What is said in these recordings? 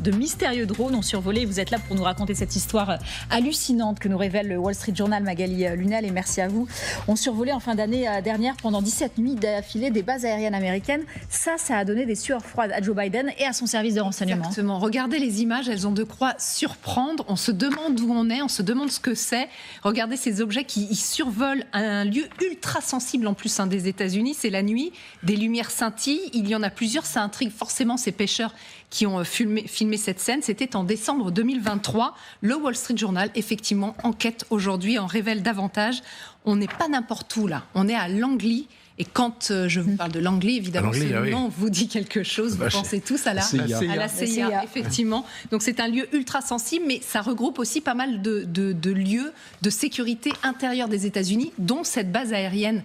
de mystérieux drones ont survolé. Vous êtes là pour nous raconter cette histoire hallucinante que nous révèle le Wall Street Journal. Magali Lunel, et merci à vous. On survolait en fin d'année dernière pendant 17 nuits d'affilée des bases aériennes américaines. Ça a donné des sueurs froides à Joe Biden et à son service de renseignement. Exactement. Regardez les images, elles ont de quoi surprendre. On se demande où on est, on se demande ce que c'est. Regardez ces objets qui survolent un lieu ultra sensible en plus des États-Unis. C'est la nuit, des lumières scintillent. Il y en a plusieurs. Ça intrigue forcément ces pêcheurs qui ont filmé cette scène. C'était en décembre 2023. Le Wall Street Journal, effectivement, enquête aujourd'hui, en révèle davantage. On n'est pas n'importe où là. On est à Langley. Et quand je vous parle de Langley, évidemment, ce nom vous dit quelque chose. Vous pensez tous à la CIA, effectivement. Donc c'est un lieu ultra sensible, mais ça regroupe aussi pas mal de lieux de sécurité intérieure des États-Unis, dont cette base aérienne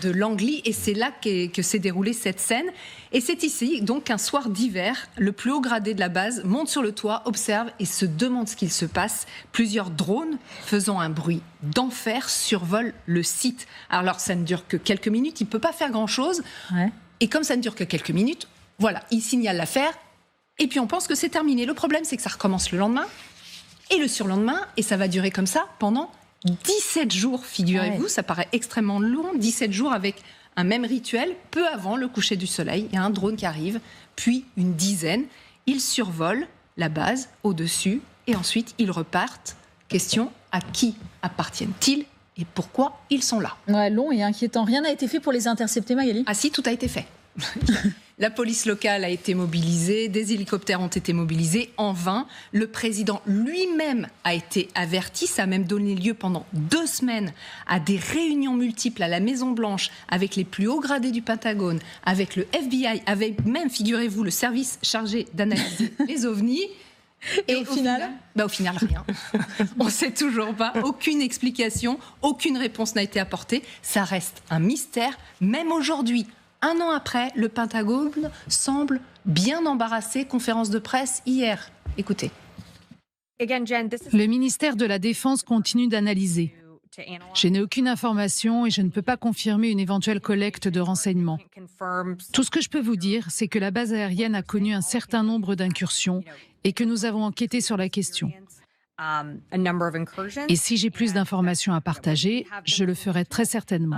de Langley, et c'est là que s'est déroulée cette scène. Et c'est ici, donc, qu'un soir d'hiver, le plus haut gradé de la base monte sur le toit, observe et se demande ce qu'il se passe. Plusieurs drones faisant un bruit d'enfer survolent le site. Alors ça ne dure que quelques minutes, il ne peut pas faire grand-chose. Ouais. Et comme ça ne dure que quelques minutes, voilà, il signale l'affaire, et puis on pense que c'est terminé. Le problème, c'est que ça recommence le lendemain, et le surlendemain, et ça va durer comme ça pendant 17 jours, figurez-vous, ça paraît extrêmement long, 17 jours avec un même rituel. Peu avant le coucher du soleil, il y a un drone qui arrive, puis une dizaine. Ils survolent la base au-dessus et ensuite ils repartent. Question, à qui appartiennent-ils et pourquoi ils sont là ? Ouais, long et inquiétant. Rien n'a été fait pour les intercepter, Magali ? Ah si, tout a été fait. La police locale a été mobilisée, des hélicoptères ont été mobilisés en vain. Le président lui-même a été averti. Ça a même donné lieu pendant 2 semaines à des réunions multiples à la Maison-Blanche avec les plus hauts gradés du Pentagone, avec le FBI, avec même, figurez-vous, le service chargé d'analyser les ovnis. Et au final, rien. On ne sait toujours pas. Aucune explication, aucune réponse n'a été apportée. Ça reste un mystère, même aujourd'hui. 1 an après, le Pentagone semble bien embarrassé. Conférence de presse hier. Écoutez. Le ministère de la Défense continue d'analyser. Je n'ai aucune information et je ne peux pas confirmer une éventuelle collecte de renseignements. Tout ce que je peux vous dire, c'est que la base aérienne a connu un certain nombre d'incursions et que nous avons enquêté sur la question. Et si j'ai plus d'informations à partager, je le ferai très certainement.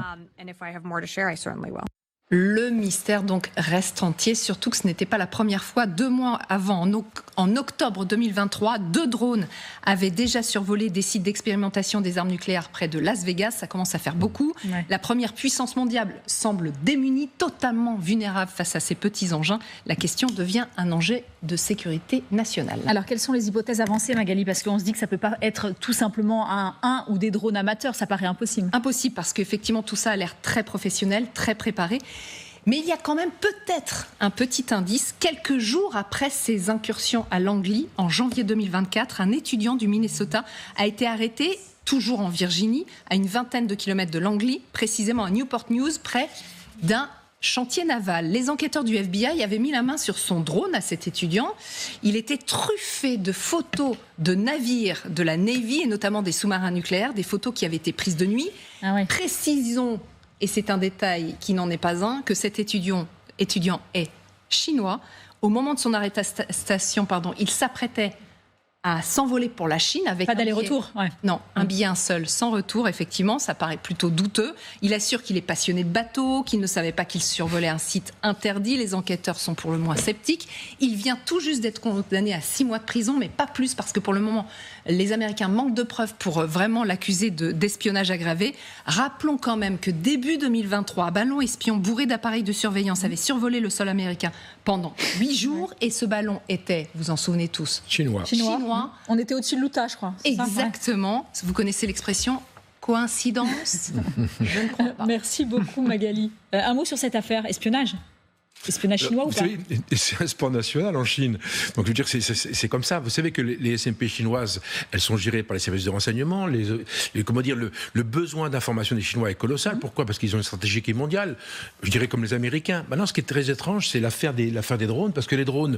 Le mystère donc reste entier, surtout que ce n'était pas la première fois. 2 mois avant, en octobre 2023, 2 drones avaient déjà survolé des sites d'expérimentation des armes nucléaires près de Las Vegas. Ça commence à faire beaucoup. Ouais. La première puissance mondiale semble démunie, totalement vulnérable face à ces petits engins. La question devient un enjeu de sécurité nationale. Alors, quelles sont les hypothèses avancées, Magali ? Parce qu'on se dit que ça ne peut pas être tout simplement un ou des drones amateurs. Ça paraît impossible. Impossible, parce qu'effectivement, tout ça a l'air très professionnel, très préparé. Mais il y a quand même peut-être un petit indice. Quelques jours après ces incursions à Langley, en janvier 2024, un étudiant du Minnesota a été arrêté, toujours en Virginie, à une vingtaine de kilomètres de Langley, précisément à Newport News, près d'un chantier naval. Les enquêteurs du FBI avaient mis la main sur son drone à cet étudiant. Il était truffé de photos de navires de la Navy, et notamment des sous-marins nucléaires, des photos qui avaient été prises de nuit. Ah ouais. Précisons, et c'est un détail qui n'en est pas un, que cet étudiant est chinois. Au moment de son arrestation, il s'apprêtait à s'envoler pour la Chine avec pas d'aller-retour. Ouais. Non, un billet seul, sans retour, effectivement, ça paraît plutôt douteux. Il assure qu'il est passionné de bateaux, qu'il ne savait pas qu'il survolait un site interdit. Les enquêteurs sont pour le moins sceptiques. Il vient tout juste d'être condamné à 6 mois de prison, mais pas plus, parce que pour le moment, les Américains manquent de preuves pour vraiment l'accuser d'espionnage aggravé. Rappelons quand même que début 2023, un ballon espion bourré d'appareils de surveillance avait survolé le sol américain pendant 8 jours, et ce ballon était, vous en souvenez tous, chinois. On était au-dessus de l'Utah, je crois. Exactement. Ça, ouais. Vous connaissez l'expression coïncidence ? Je ne crois pas. Merci beaucoup, Magali. Un mot sur cette affaire, espionnage ? Espionnage chinois ou pas ? C'est un sport national en Chine. Donc je veux dire, c'est comme ça. Vous savez que les SMP chinoises, elles sont gérées par les services de renseignement. Le besoin d'information des Chinois est colossal. Pourquoi ? Parce qu'ils ont une stratégie qui est mondiale. Je dirais comme les Américains. Maintenant, ce qui est très étrange, c'est l'affaire des drones, parce que les drones,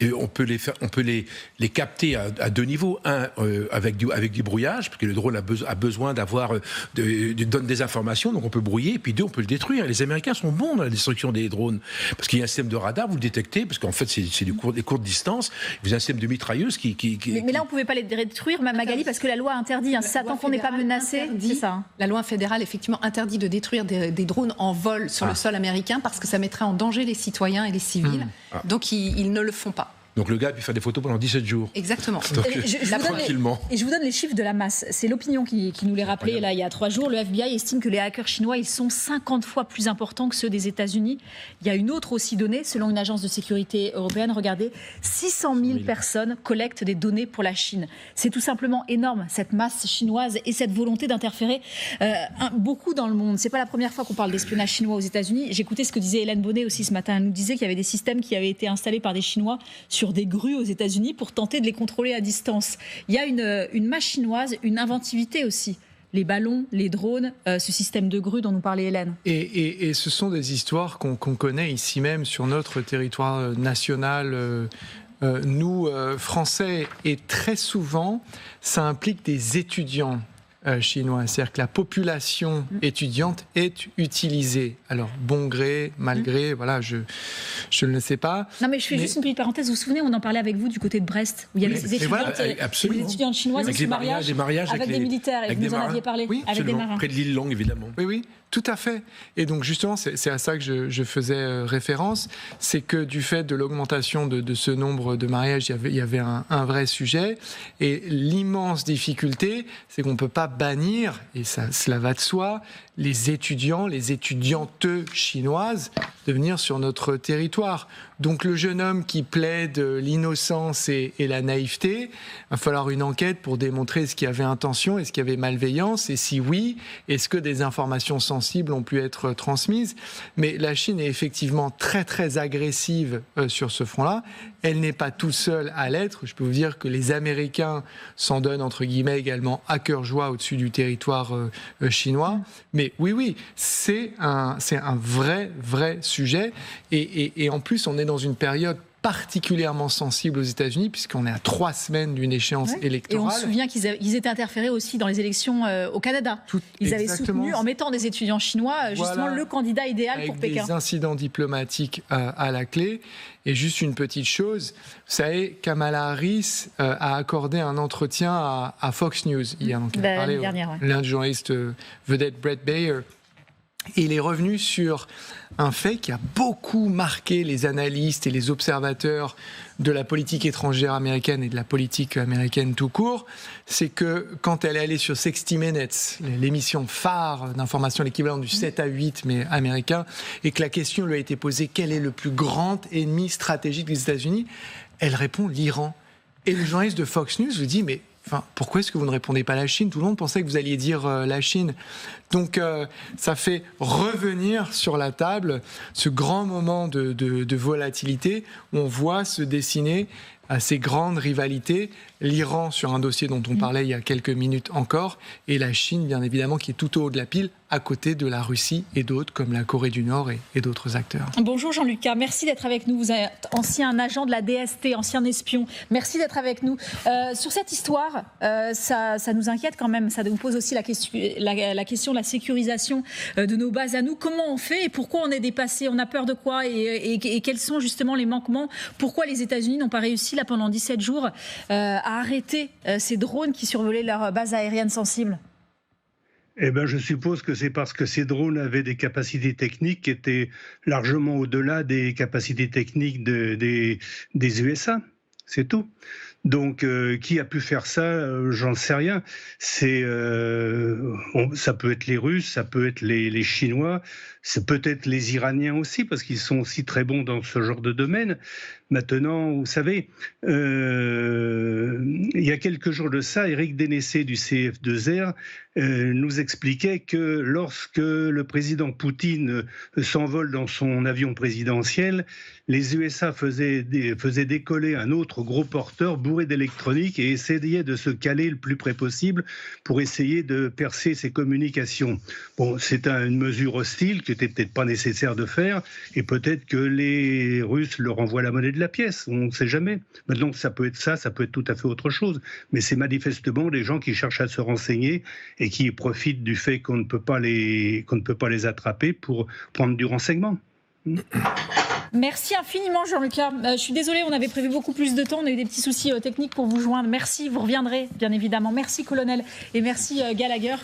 on peut les capter à 2 niveaux. Un, avec du brouillage, parce que le drone a besoin donne des informations, donc on peut brouiller. Et puis 2, on peut le détruire. Les Américains sont bons dans la destruction des drones. Parce qu'il y a un système de radar, vous le détectez, parce qu'en fait, c'est des courtes distances. Vous avez un système de mitrailleuses mais là, on ne pouvait pas les détruire, Magali, parce que la loi interdit. Tant qu'on n'est pas menacé, c'est ça. La loi fédérale, effectivement, interdit de détruire des drones en vol sur le sol américain parce que ça mettrait en danger les citoyens et les civils. Donc, ils ne le font pas. Donc le gars a pu faire des photos pendant 17 jours. Exactement. Donc, tranquillement. Je vous donne les chiffres de la masse. C'est l'opinion qui nous les rappelait là, il y a 3 jours. Le FBI estime que les hackers chinois, ils sont 50 fois plus importants que ceux des États-Unis. Il y a une autre aussi donnée, selon une agence de sécurité européenne. Regardez, 600 000 personnes collectent des données pour la Chine. C'est tout simplement énorme, cette masse chinoise et cette volonté d'interférer beaucoup dans le monde. C'est pas la première fois qu'on parle d'espionnage chinois aux États-Unis. J'écoutais ce que disait Hélène Bonnet aussi ce matin. Elle nous disait qu'il y avait des systèmes qui avaient été installés par des Chinois sur des grues aux États-Unis pour tenter de les contrôler à distance. Il y a une masse chinoise, une inventivité aussi. Les ballons, les drones, ce système de grues dont nous parlait Hélène. Et ce sont des histoires qu'on connaît ici même sur notre territoire national. Nous, Français, et très souvent, ça implique des étudiants chinois. C'est-à-dire que la population étudiante est utilisée. Alors, bon gré, mal gré, voilà, je ne le sais pas. Non, mais je fais juste une petite parenthèse. Vous vous souvenez, on en parlait avec vous du côté de Brest, où il y avait ces étudiantes chinoises avec qui se des mariages avec des militaires, et vous nous en aviez parlé, avec des marins. Près de l'île Longue, évidemment. Oui, tout à fait. Et donc justement, c'est à ça que je faisais référence, c'est que du fait de l'augmentation de ce nombre de mariages, il y avait un vrai sujet. Et l'immense difficulté, c'est qu'on ne peut pas bannir, et cela va de soi, les étudiants, les étudiantes chinoises de venir sur notre territoire. Donc le jeune homme qui plaide l'innocence et la naïveté, il va falloir une enquête pour démontrer est-ce qu'il y avait intention, est-ce qu'il y avait malveillance, et si oui, est-ce que des informations sensibles ont pu être transmises. Mais la Chine est effectivement très très agressive sur ce front-là. Elle n'est pas tout seule à l'être. Je peux vous dire que les Américains s'en donnent entre guillemets également à cœur joie au-dessus du territoire chinois. Mais oui, c'est un vrai sujet. Et en plus, on est dans une période particulièrement sensible aux États-Unis, puisqu'on est à 3 semaines d'une échéance électorale. Et on se souvient qu'ils étaient interférés aussi dans les élections au Canada. Ils avaient soutenu, en mettant des étudiants chinois, justement le candidat idéal pour Pékin. Avec des incidents diplomatiques à la clé. Et juste une petite chose, vous savez, Kamala Harris a accordé un entretien à Fox News hier. Donc, il a parlé l'un du journaliste vedette Brett Baer. Et il est revenu sur un fait qui a beaucoup marqué les analystes et les observateurs de la politique étrangère américaine et de la politique américaine tout court, c'est que quand elle est allée sur 60 Minutes, l'émission phare d'information, l'équivalent du 7 à 8 mais américain, et que la question lui a été posée, quel est le plus grand ennemi stratégique des États-Unis ? Elle répond l'Iran. Et le journaliste de Fox News lui dit, mais pourquoi est-ce que vous ne répondez pas à la Chine ? Tout le monde pensait que vous alliez dire la Chine. Donc ça fait revenir sur la table ce grand moment de volatilité où on voit se dessiner à ces grandes rivalités, l'Iran sur un dossier dont on parlait il y a quelques minutes encore, et la Chine bien évidemment qui est tout au haut de la pile, à côté de la Russie et d'autres comme la Corée du Nord et d'autres acteurs. Bonjour Jean-Lucas, merci d'être avec nous. Vous êtes ancien agent de la DST, ancien espion. Merci d'être avec nous. Sur cette histoire, ça nous inquiète quand même. Ça nous pose aussi la question de la sécurisation de nos bases à nous. Comment on fait et pourquoi on est dépassé ? On a peur de quoi et quels sont justement les manquements ? Pourquoi les États-Unis n'ont pas réussi là pendant 17 jours à arrêter ces drones qui survolaient leurs bases aériennes sensibles ? Eh bien, je suppose que c'est parce que ces drones avaient des capacités techniques qui étaient largement au-delà des capacités techniques des USA. C'est tout. Donc, qui a pu faire ça ? J'en sais rien. Ça peut être les Russes, ça peut être les Chinois, c'est peut-être les Iraniens aussi, parce qu'ils sont aussi très bons dans ce genre de domaine. Maintenant, vous savez, il y a quelques jours de ça, Éric Dénessé du CF2R nous expliquait que lorsque le président Poutine s'envole dans son avion présidentiel, les USA faisaient décoller un autre gros porteur bourré d'électronique et essayaient de se caler le plus près possible pour essayer de percer ses communications. Bon, c'est une mesure hostile qui n'était peut-être pas nécessaire de faire, et peut-être que les Russes leur envoient la monnaie de la pièce, on ne sait jamais. Maintenant, ça peut être ça, ça peut être tout à fait autre chose, mais c'est manifestement des gens qui cherchent à se renseigner et qui profitent du fait qu'on ne peut pas les attraper pour prendre du renseignement. Merci infiniment Jean-Lucas. Je suis désolée, on avait prévu beaucoup plus de temps, on a eu des petits soucis techniques pour vous joindre. Merci, vous reviendrez bien évidemment. Merci colonel et merci Gallagher.